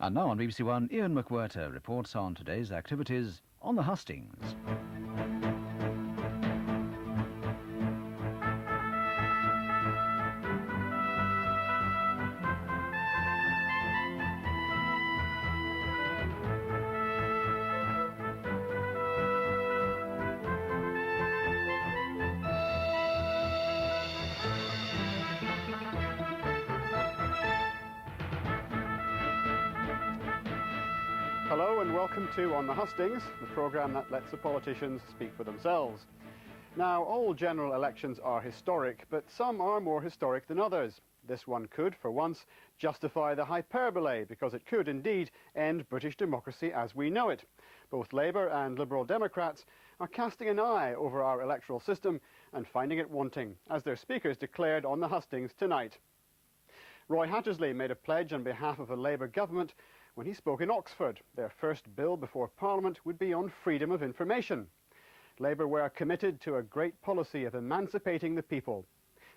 And now on BBC One, Ian Macwhirter reports on today's activities on the Hastings. Hello and welcome to On the Hastings, the programme that lets the politicians speak for themselves. Now, all general elections are historic, but some are more historic than others. This one could, for once, justify the hyperbole, because it could indeed end British democracy as we know it. Both Labour and Liberal Democrats are casting an eye over our electoral system and finding it wanting, as their speakers declared on the Hastings tonight. Roy Hattersley made a pledge on behalf of a Labour government when he spoke in Oxford. Their first bill before Parliament would be on freedom of information. Labour were committed to a great policy of emancipating the people.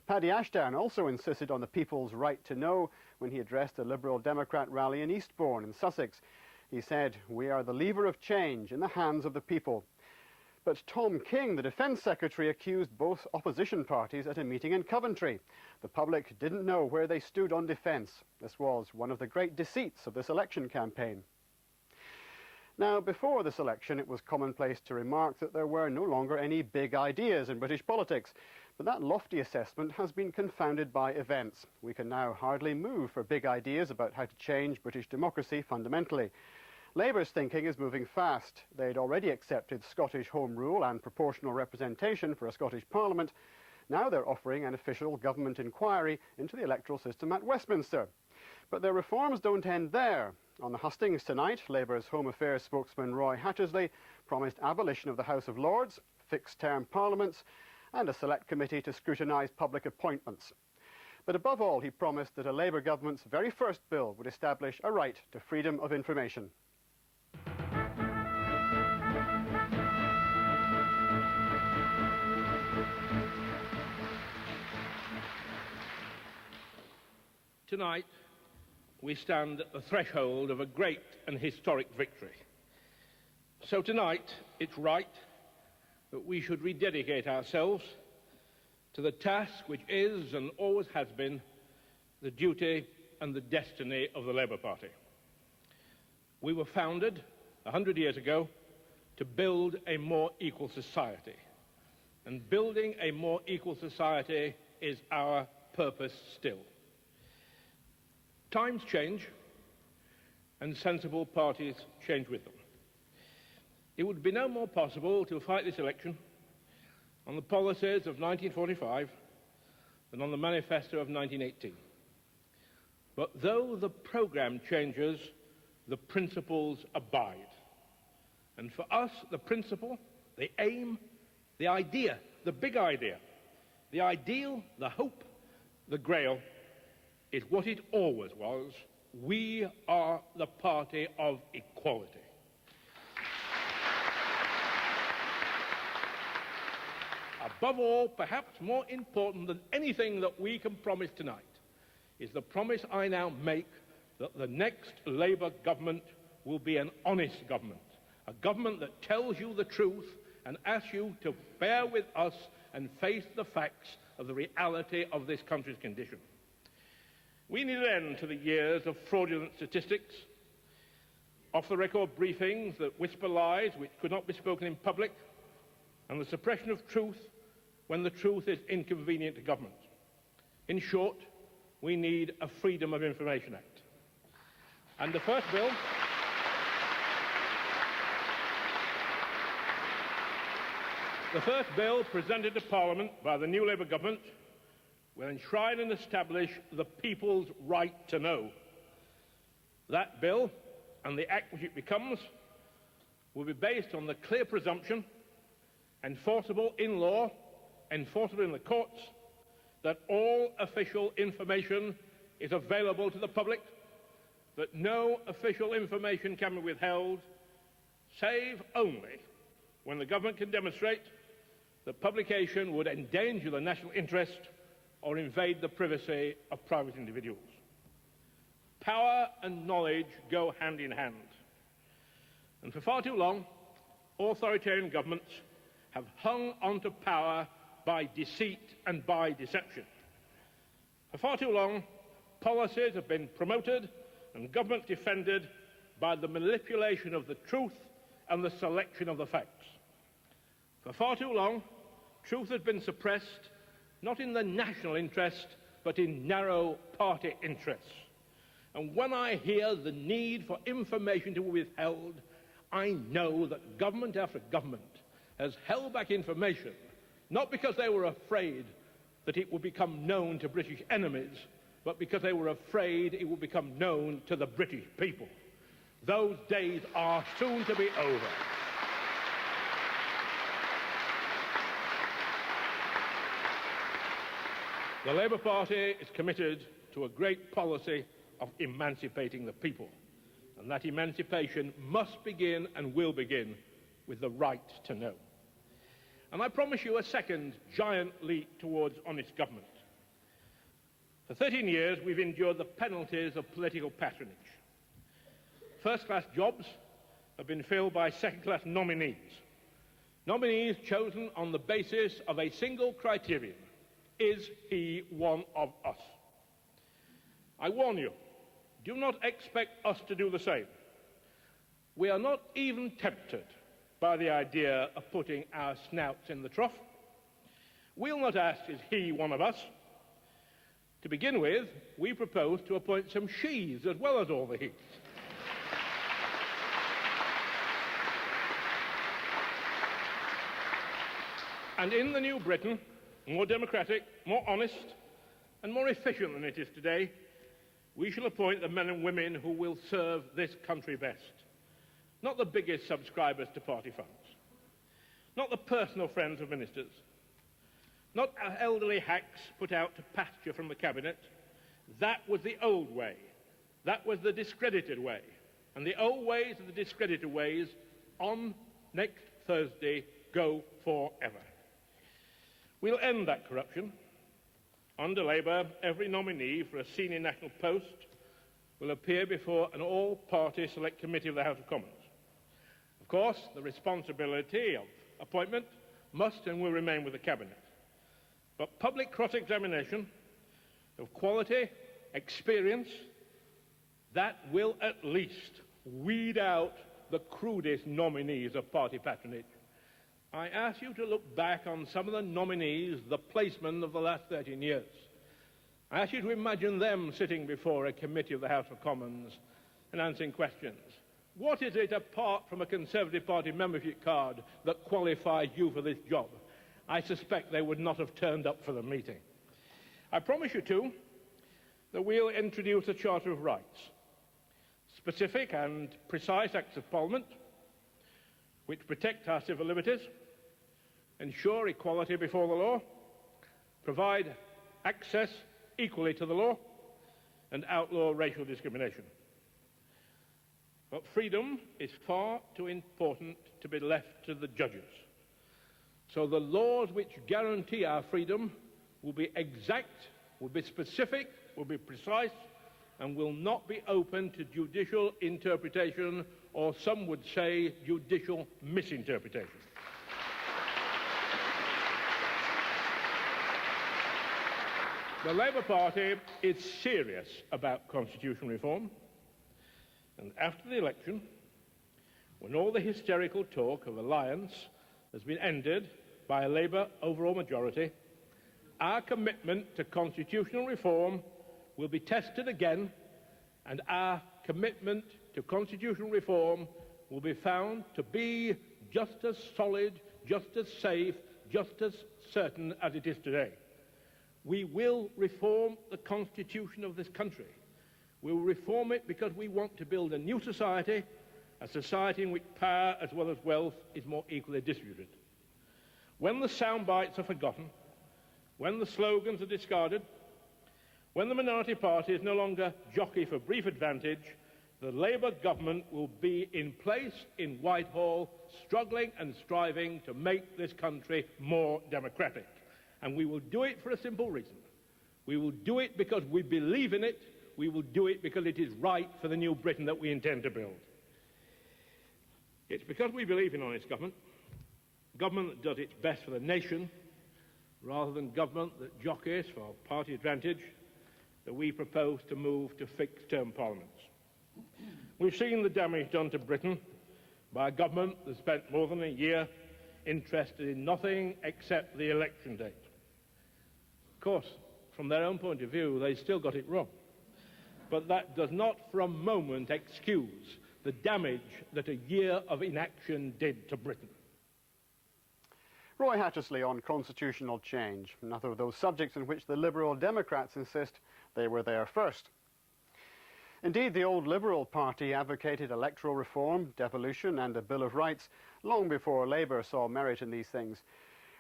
Paddy Ashdown also insisted on the people's right to know when he addressed a Liberal Democrat rally in Eastbourne in Sussex. He said, "We are the lever of change in the hands of the people." But Tom King, the Defence Secretary, accused both opposition parties at a meeting in Coventry. The public didn't know where they stood on defence. This was one of the great deceits of this election campaign. Now, before this election, it was commonplace to remark that there were no longer any big ideas in British politics. But that lofty assessment has been confounded by events. We can now hardly move for big ideas about how to change British democracy fundamentally. Labour's thinking is moving fast. They'd already accepted Scottish Home Rule and proportional representation for a Scottish Parliament. Now they're offering an official government inquiry into the electoral system at Westminster. But their reforms don't end there. On the Hastings tonight, Labour's Home Affairs spokesman Roy Hattersley promised abolition of the House of Lords, fixed-term parliaments, and a select committee to scrutinise public appointments. But above all, he promised that a Labour government's very first bill would establish a right to freedom of information. Tonight, we stand at the threshold of a great and historic victory. So tonight, it's right that we should rededicate ourselves to the task which is and always has been the duty and the destiny of the Labour Party. We were founded 100 years ago to build a more equal society. And building a more equal society is our purpose still. Times change, and sensible parties change with them. It would be no more possible to fight this election on the policies of 1945 than on the manifesto of 1918. But though the programme changes, the principles abide. And for us, the principle, the aim, the idea, the big idea, the ideal, the hope, the grail, is what it always was. We are the party of equality. Above all, perhaps more important than anything that we can promise tonight, is the promise I now make that the next Labour government will be an honest government, a government that tells you the truth and asks you to bear with us and face the facts of the reality of this country's condition. We need an end to the years of fraudulent statistics, off-the-record briefings that whisper lies which could not be spoken in public, and the suppression of truth when the truth is inconvenient to government. In short, we need a Freedom of Information Act. And the first bill presented to Parliament by the new Labour government will enshrine and establish the people's right to know. That bill, and the act which it becomes, will be based on the clear presumption, enforceable in law, enforceable in the courts, that all official information is available to the public, that no official information can be withheld, save only when the government can demonstrate that publication would endanger the national interest or invade the privacy of private individuals. Power and knowledge go hand in hand. And for far too long, authoritarian governments have hung onto power by deceit and by deception. For far too long, policies have been promoted and governments defended by the manipulation of the truth and the selection of the facts. For far too long, truth has been suppressed, not in the national interest, but in narrow party interests. And when I hear the need for information to be withheld, I know that government after government has held back information, not because they were afraid that it would become known to British enemies, but because they were afraid it would become known to the British people. Those days are soon to be over. The Labour Party is committed to a great policy of emancipating the people, and that emancipation must begin and will begin with the right to know. And I promise you a second giant leap towards honest government. For 13 years, we've endured the penalties of political patronage. First-class jobs have been filled by second-class nominees. Nominees chosen on the basis of a single criterion: is he one of us? I warn you, do not expect us to do the same. We are not even tempted by the idea of putting our snouts in the trough. We'll not ask, is he one of us? To begin with, we propose to appoint some she's as well as all the he's. And in the new Britain, more democratic, more honest, and more efficient than it is today, we shall appoint the men and women who will serve this country best. Not the biggest subscribers to party funds. Not the personal friends of ministers. Not elderly hacks put out to pasture from the cabinet. That was the old way. That was the discredited way. And the old ways and the discredited ways on next Thursday go forever. We'll end that corruption. Under Labour, every nominee for a senior national post will appear before an all-party select committee of the House of Commons. Of course, the responsibility of appointment must and will remain with the Cabinet. But public cross-examination of quality, experience, that will at least weed out the crudest nominees of party patronage. I ask you to look back on some of the nominees, the placemen of the last 13 years. I ask you to imagine them sitting before a committee of the House of Commons and answering questions. What is it, apart from a Conservative Party membership card, that qualifies you for this job? I suspect they would not have turned up for the meeting. I promise you, too, that we'll introduce a Charter of Rights, specific and precise acts of Parliament, which protect our civil liberties, ensure equality before the law, provide access equally to the law, and outlaw racial discrimination. But freedom is far too important to be left to the judges. So the laws which guarantee our freedom will be exact, will be specific, will be precise, and will not be open to judicial interpretation, or some would say judicial misinterpretation. The Labour Party is serious about constitutional reform, and after the election, when all the hysterical talk of alliance has been ended by a Labour overall majority, our commitment to constitutional reform will be tested again, and our commitment to constitutional reform will be found to be just as solid, just as safe, just as certain as it is today. We will reform the constitution of this country. We will reform it because we want to build a new society, a society in which power as well as wealth is more equally distributed. When the sound bites are forgotten, when the slogans are discarded, when the minority parties no longer jockey for brief advantage, the Labour government will be in place in Whitehall, struggling and striving to make this country more democratic. And we will do it for a simple reason. We will do it because we believe in it, We will do it because it is right for the new Britain that we intend to build. It's because we believe in honest government, government that does its best for the nation, rather than government that jockeys for party advantage, that we propose to move to fixed-term parliaments. We've seen the damage done to Britain by a government that spent more than a year interested in nothing except the election date. Of course, from their own point of view, they still got it wrong. But that does not for a moment excuse the damage that a year of inaction did to Britain. Roy Hattersley on constitutional change, another of those subjects in which the Liberal Democrats insist they were there first. Indeed, the old Liberal Party advocated electoral reform, devolution and a Bill of Rights long before Labour saw merit in these things.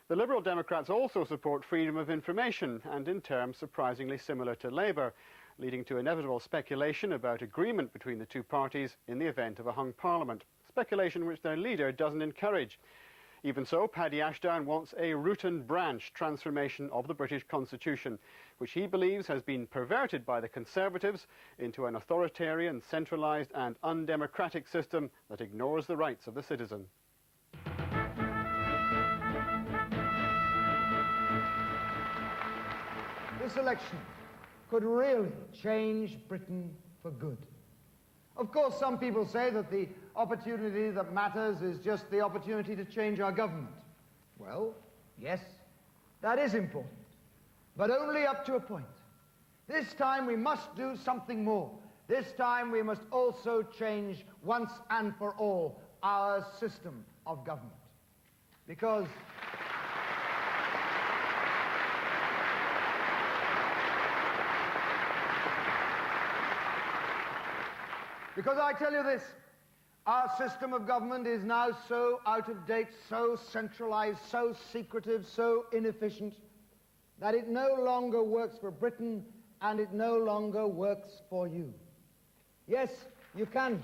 The Liberal Democrats also support freedom of information, and in terms surprisingly similar to Labour, leading to inevitable speculation about agreement between the two parties in the event of a hung parliament, speculation which their leader doesn't encourage. Even so, Paddy Ashdown wants a root and branch transformation of the British Constitution, which he believes has been perverted by the Conservatives into an authoritarian, centralised and undemocratic system that ignores the rights of the citizen. This election could really change Britain for good. Of course, some people say that the opportunity that matters is just the opportunity to change our government. Well, yes, that is important, but only up to a point. This time we must do something more. This time we must also change once and for all our system of government. Because I tell you this, our system of government is now so out of date, so centralized, so secretive, so inefficient, that it no longer works for Britain and it no longer works for you. Yes, you can.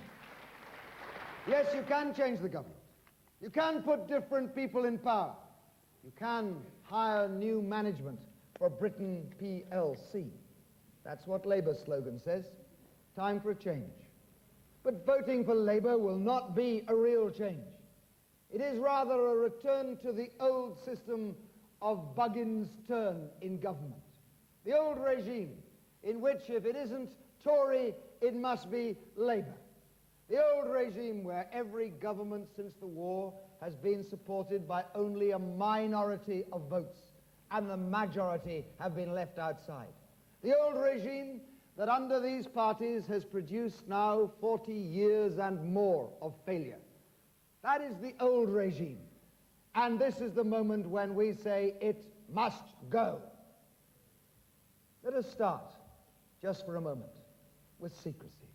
Yes, you can change the government. You can put different people in power. You can hire new management for Britain PLC. That's what Labour's slogan says. Time for a change. But voting for Labour will not be a real change. It is rather a return to the old system of Buggins' turn in government. The old regime in which if it isn't Tory, it must be Labour. The old regime where every government since the war has been supported by only a minority of votes and the majority have been left outside. The old regime that under these parties has produced now 40 years and more of failure. That is the old regime. And this is the moment when we say it must go. Let us start, just for a moment, with secrecy.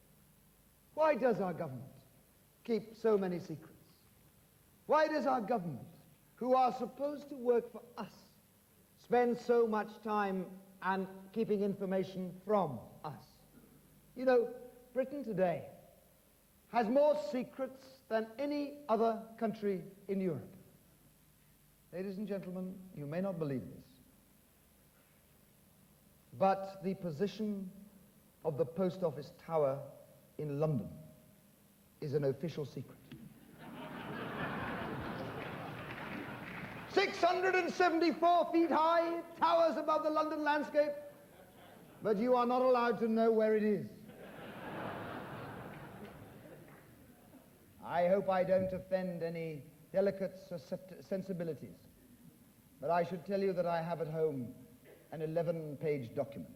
Why does our government keep so many secrets? Why does our government, who are supposed to work for us, spend so much time and keeping information from us? You know, Britain today has more secrets than any other country in Europe. Ladies and gentlemen, you may not believe this, but the position of the post office tower in London is an official secret. 674 feet high, towers above the London landscape, but you are not allowed to know where it is. I hope I don't offend any delicate sensibilities, but I should tell you that I have at home an 11-page document.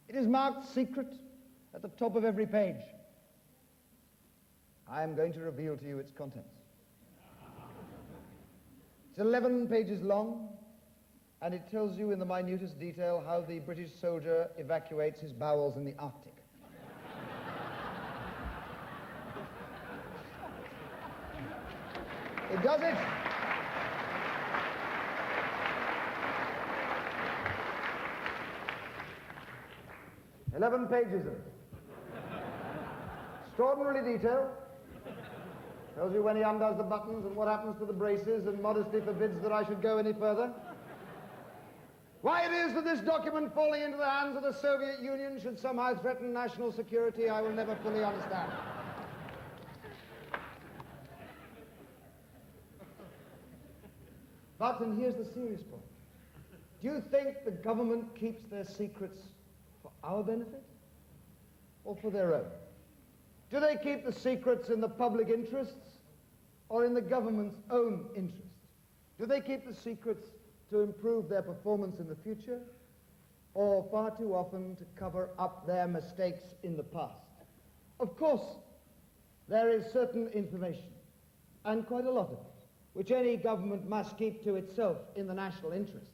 It is marked secret at the top of every page. I am going to reveal to you its contents. It's 11 pages long, and it tells you in the minutest detail how the British soldier evacuates his bowels in the Arctic. It does it. "11 pages of it. Extraordinarily detailed. Tells you when he undoes the buttons and what happens to the braces, and modesty forbids that I should go any further. Why it is that this document falling into the hands of the Soviet Union should somehow threaten national security, I will never fully understand. But, and here's the serious point, do you think the government keeps their secrets for our benefit or for their own? Do they keep the secrets in the public interests or in the government's own interest? Do they keep the secrets to improve their performance in the future, or far too often to cover up their mistakes in the past? Of course, there is certain information, and quite a lot of it, which any government must keep to itself in the national interest.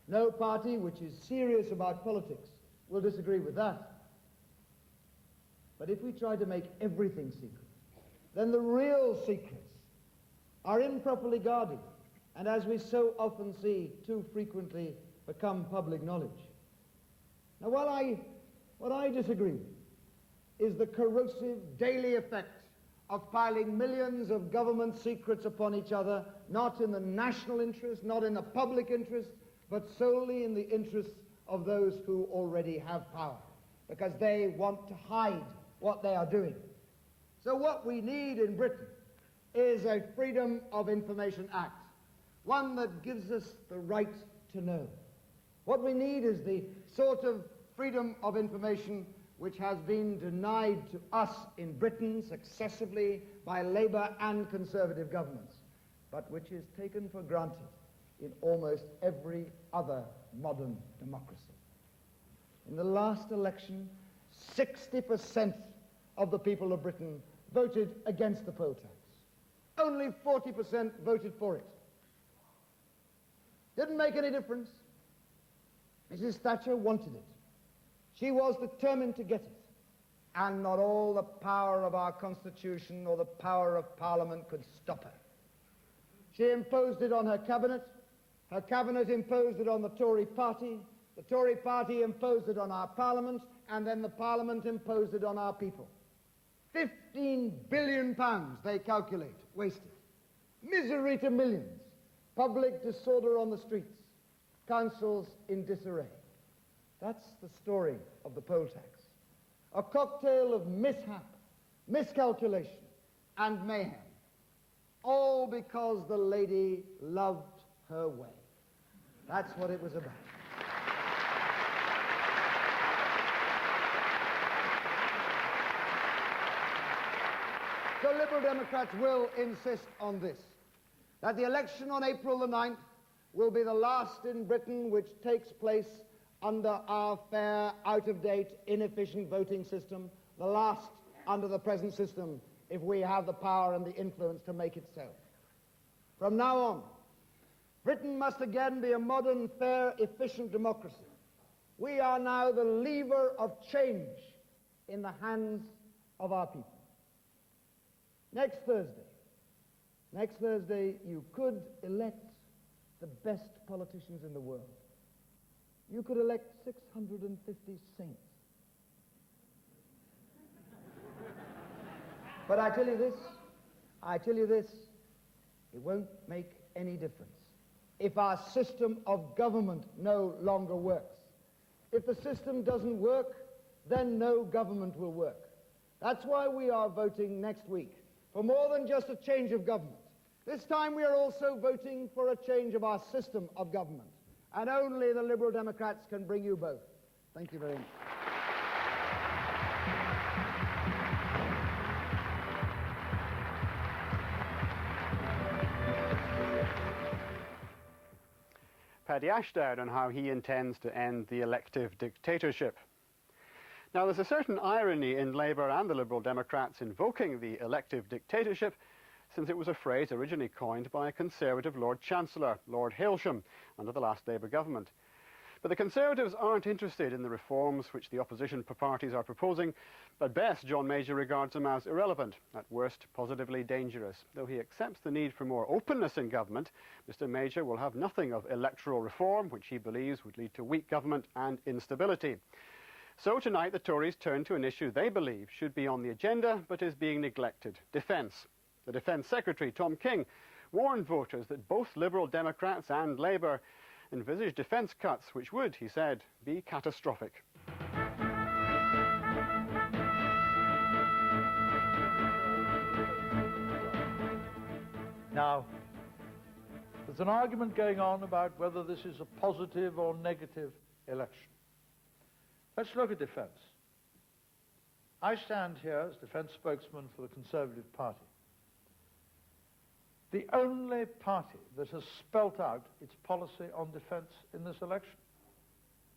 No party which is serious about politics will disagree with that. But if we try to make everything secret, then the real secrets are improperly guarded, and as we so often see, too frequently become public knowledge. Now, what I disagree with is the corrosive daily effect of piling millions of government secrets upon each other, not in the national interest, not in the public interest, but solely in the interests of those who already have power, because they want to hide what they are doing. So what we need in Britain is a Freedom of Information Act, one that gives us the right to know. What we need is the sort of freedom of information which has been denied to us in Britain successively by Labour and Conservative governments, but which is taken for granted in almost every other modern democracy. In the last election, 60% of the people of Britain voted against the poll tax. Only 40% voted for it. Didn't make any difference. Mrs. Thatcher wanted it. She was determined to get it. And not all the power of our Constitution or the power of Parliament could stop her. She imposed it on her cabinet. Her cabinet imposed it on the Tory party. The Tory party imposed it on our Parliament. And then the Parliament imposed it on our people. 15 billion pounds, they calculate, wasted. Misery to millions. Public disorder on the streets. Councils in disarray. That's the story of the poll tax. A cocktail of mishap, miscalculation, and mayhem. All because the lady loved her way. That's what it was about. So Liberal Democrats will insist on this, that the election on April the 9th will be the last in Britain which takes place under our fair, out-of-date, inefficient voting system, the last under the present system, if we have the power and the influence to make it so. From now on, Britain must again be a modern, fair, efficient democracy. We are now the lever of change in the hands of our people. Next Thursday, you could elect the best politicians in the world. You could elect 650 saints. But I tell you this, it won't make any difference if our system of government no longer works. If the system doesn't work, then no government will work. That's why we are voting next week for more than just a change of government. This time we are also voting for a change of our system of government. And only the Liberal Democrats can bring you both. Thank you very much. Paddy Ashdown on how he intends to end the elective dictatorship. Now, there's a certain irony in Labour and the Liberal Democrats invoking the elective dictatorship, since it was a phrase originally coined by a Conservative Lord Chancellor, Lord Hailsham, under the last Labour government. But the Conservatives aren't interested in the reforms which the opposition parties are proposing. At best, John Major regards them as irrelevant, at worst, positively dangerous. Though he accepts the need for more openness in government, Mr Major will have nothing of electoral reform, which he believes would lead to weak government and instability. So tonight the Tories turn to an issue they believe should be on the agenda, but is being neglected: defence. The Defence Secretary, Tom King, warned voters that both Liberal Democrats and Labour envisaged defence cuts which would, he said, be catastrophic. Now, there's an argument going on about whether this is a positive or negative election. Let's look at defence. I stand here as defence spokesman for the Conservative Party. The only party that has spelt out its policy on defence in this election.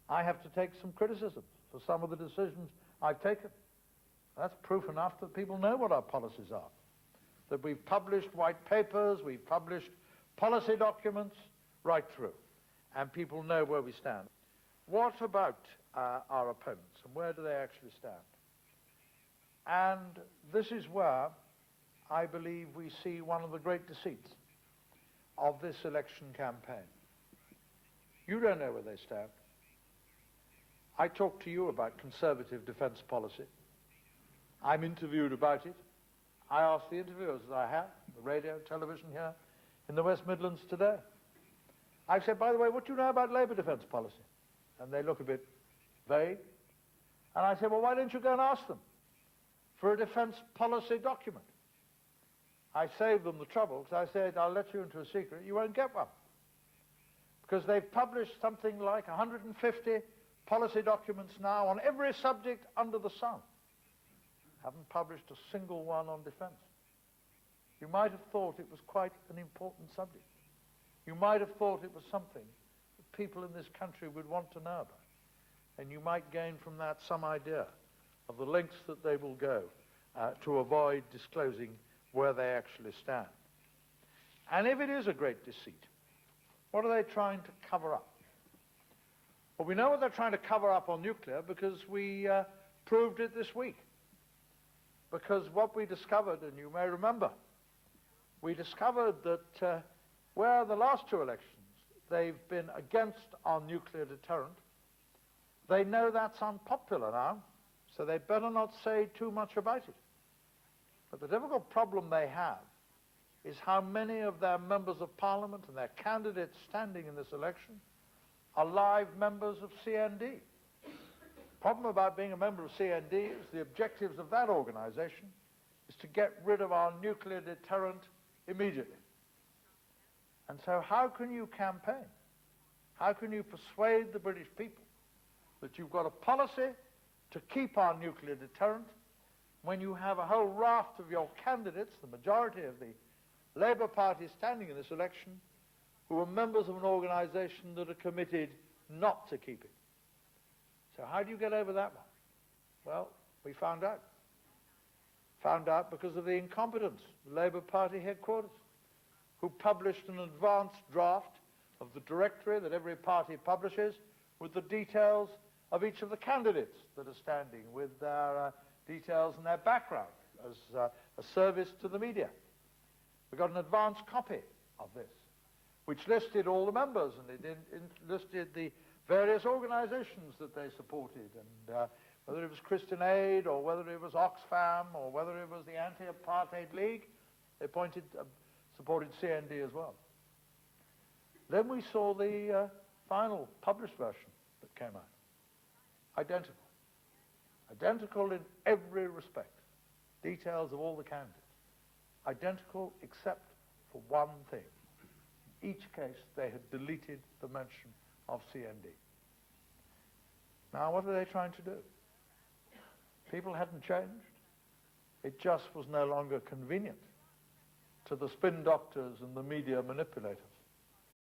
I have to take some criticism for some of the decisions I've taken. That's proof enough that people know what our policies are. That we've published white papers, we've published policy documents right through, and people know where we stand. What about our opponents, and where do they actually stand? And this is where I believe we see one of the great deceits of this election campaign. You don't know where they stand. I talk to you about Conservative defence policy. I'm interviewed about it. I ask the interviewers that I have, the radio, television here, in the West Midlands today. I've said, by the way, what do you know about Labour defence policy? And they look a bit vague. And I say, well, why don't you go and ask them for a defence policy document? I saved them the trouble, because I said, I'll let you into a secret, you won't get one. Because they've published something like 150 policy documents now on every subject under the sun. Haven't published a single one on defence. You might have thought it was quite an important subject. You might have thought it was something that people in this country would want to know about. And you might gain from that some idea of the lengths that they will go to avoid disclosing where they actually stand. And if it is a great deceit, what are they trying to cover up? Well, we know what they're trying to cover up on nuclear because we proved it this week. Because what we discovered, and you may remember, we discovered that where the last two elections they've been against our nuclear deterrent, they know that's unpopular now, so they better not say too much about it. But the difficult problem they have is how many of their members of parliament and their candidates standing in this election are live members of CND. The problem about being a member of CND is the objectives of that organisation is to get rid of our nuclear deterrent immediately. And so how can you campaign? How can you persuade the British people that you've got a policy to keep our nuclear deterrent when you have a whole raft of your candidates, the majority of the Labour Party standing in this election, who are members of an organisation that are committed not to keep it? So how do you get over that one? Well, we found out. Found out because of the incompetence of the Labour Party headquarters, who published an advanced draft of the directory that every party publishes with the details of each of the candidates that are standing, with their details and their background as a service to the media. We got an advanced copy of this, which listed all the members, and it listed the various organisations that they supported, and whether it was Christian Aid, or whether it was Oxfam, or whether it was the Anti-Apartheid League, they supported CND as well. Then we saw the final published version that came out. Identical. Identical in every respect. Details of all the candidates. Identical except for one thing. In each case, they had deleted the mention of CND. Now, what are they trying to do? People hadn't changed. It just was no longer convenient to the spin doctors and the media manipulators